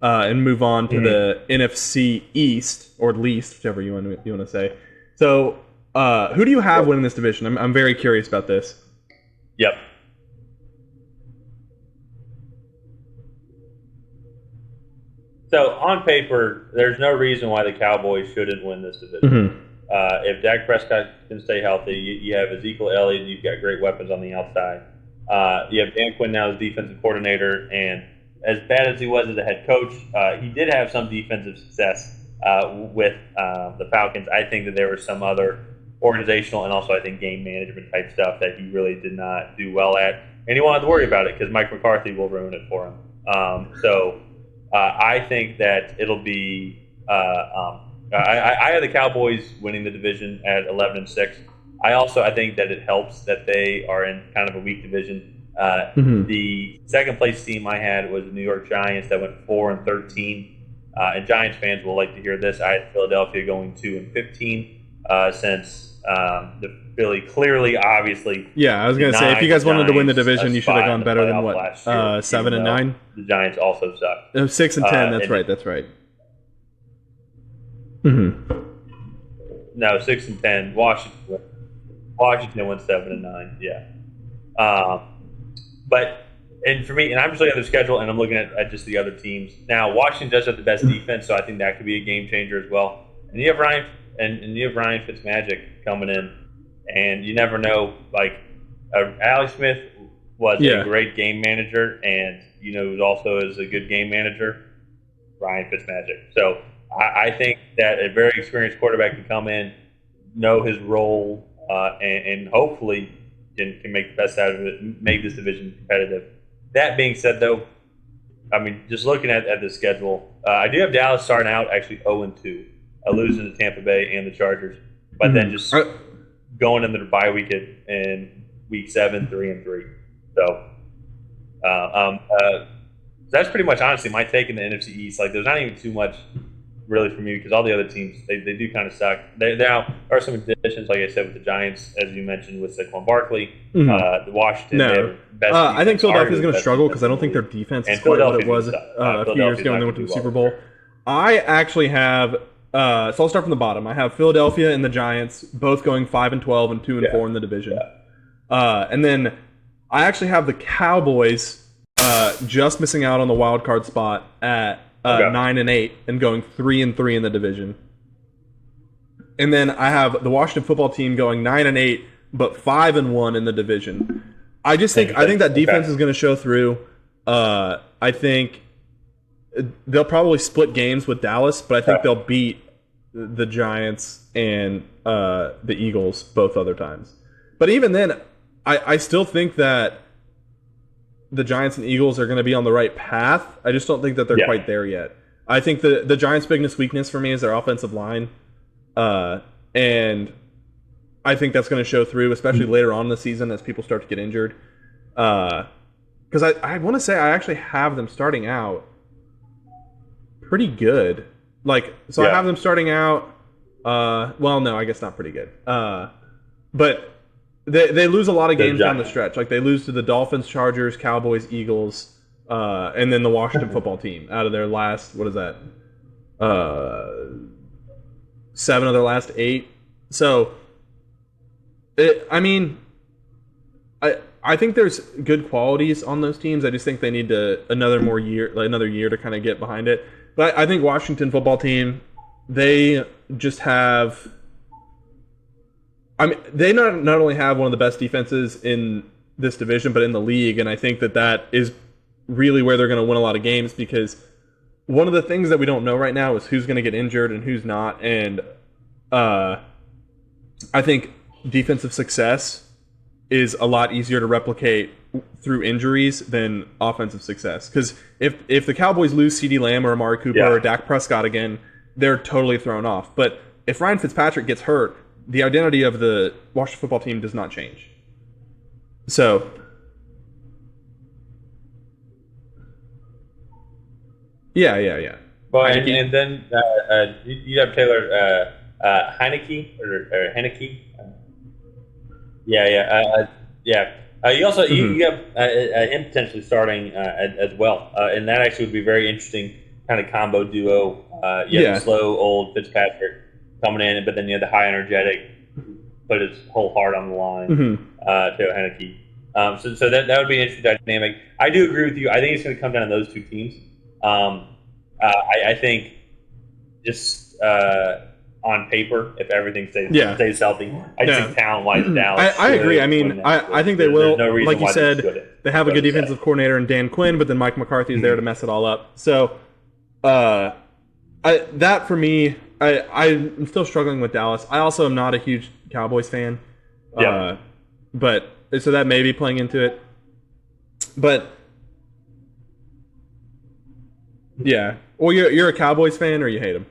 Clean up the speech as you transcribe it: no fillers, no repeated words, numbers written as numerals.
and move on to the NFC East, or least, whichever you want to say. So, who do you have winning this division? I'm very curious about this. Yep. So on paper, there's no reason why the Cowboys shouldn't win this division. Mm-hmm. If Dak Prescott can stay healthy, you have Ezekiel Elliott, you've got great weapons on the outside. You have Dan Quinn now as defensive coordinator, and as bad as he was as a head coach, he did have some defensive success with the Falcons. I think that there was some other organizational and also I think game management type stuff that he really did not do well at, and he wanted to worry about it because Mike McCarthy will ruin it for him. I think that it'll be. I have the Cowboys winning the division at 11-6. I think that it helps that they are in kind of a weak division. The second place team I had was the New York Giants that went 4-13. And Giants fans will like to hear this. I had Philadelphia going 2-15 since the Philly clearly, obviously. Yeah, I was going to say if you guys wanted to win the division, you should have gone better than what 7-9. The Giants also suck. 6-10. That's right. That's right. Mm-hmm. No, 6-10. Washington went 7-9. Yeah. And for me, and I'm just looking at their schedule, and I'm looking at just the other teams. Now, Washington does have the best defense, so I think that could be a game changer as well. And you have Ryan Fitzmagic coming in, and you never know. Like Alex Smith was a great game manager, and who also is a good game manager, Ryan Fitzmagic. So I think that a very experienced quarterback can come in, know his role, and hopefully can make the best out of it, make this division competitive. That being said, though, I mean, just looking at the schedule, I do have Dallas starting out actually 0-2, losing to Tampa Bay and the Chargers, but then just going into the bye week in week 7, 3-3. So that's pretty much honestly my take in the NFC East. Like, there's not even too much really for me because all the other teams they do kind of suck. There are some additions, like I said, with the Giants, as you mentioned, with Saquon Barkley, the Washington. No, I think Philadelphia's going to struggle because I don't think their defense is quite what it was a few years ago when they went to the Super Bowl. I actually have. So I'll start from the bottom. I have Philadelphia and the Giants both going 5-12 and 2-4 in the division, and then I actually have the Cowboys just missing out on the wild card spot at 9-8 and going 3-3 in the division. And then I have the Washington football team going 9-8 but 5-1 in the division. I think that defense is going to show through. I think they'll probably split games with Dallas, but I think they'll beat the Giants and the Eagles both other times. But even then, I still think that the Giants and Eagles are going to be on the right path. I just don't think that they're quite there yet. I think the Giants' biggest weakness for me is their offensive line. And I think that's going to show through, especially later on in the season as people start to get injured. Because I want to say I actually have them starting out pretty good. I have them starting out, well, no, I guess not pretty good. But they lose a lot of games down the stretch. Like, they lose to the Dolphins, Chargers, Cowboys, Eagles, and then the Washington football team out of their last, what is that? 7 of their last 8. So, I think there's good qualities on those teams. I just think they need another year to kind of get behind it. But I think Washington football team, they just have. They not only have one of the best defenses in this division, but in the league, and I think that is really where they're going to win a lot of games because one of the things that we don't know right now is who's going to get injured and who's not, and I think defensive success is a lot easier to replicate through injuries than offensive success. Because if the Cowboys lose CeeDee Lamb or Amari Cooper or Dak Prescott again, they're totally thrown off. But if Ryan Fitzpatrick gets hurt, the identity of the Washington football team does not change. So, yeah. Well, and then you have Taylor Heineke or Heineke. You also you have him potentially starting as well, and that actually would be very interesting kind of combo duo. You have the slow old Fitzpatrick coming in, but then you have the high energetic, put his whole heart on the line, Taylor Heineke. So that would be an interesting dynamic. I do agree with you. I think it's going to come down to those two teams. I think just on paper, if everything stays healthy, I just think talent-wise, Dallas. I agree. I mean, I think they will. No, like you said, they have a good defensive coordinator in Dan Quinn, but then Mike McCarthy is there to mess it all up. So that for me, I'm still struggling with Dallas. I also am not a huge Cowboys fan. But so that may be playing into it. But yeah. Well, you're a Cowboys fan or you hate them?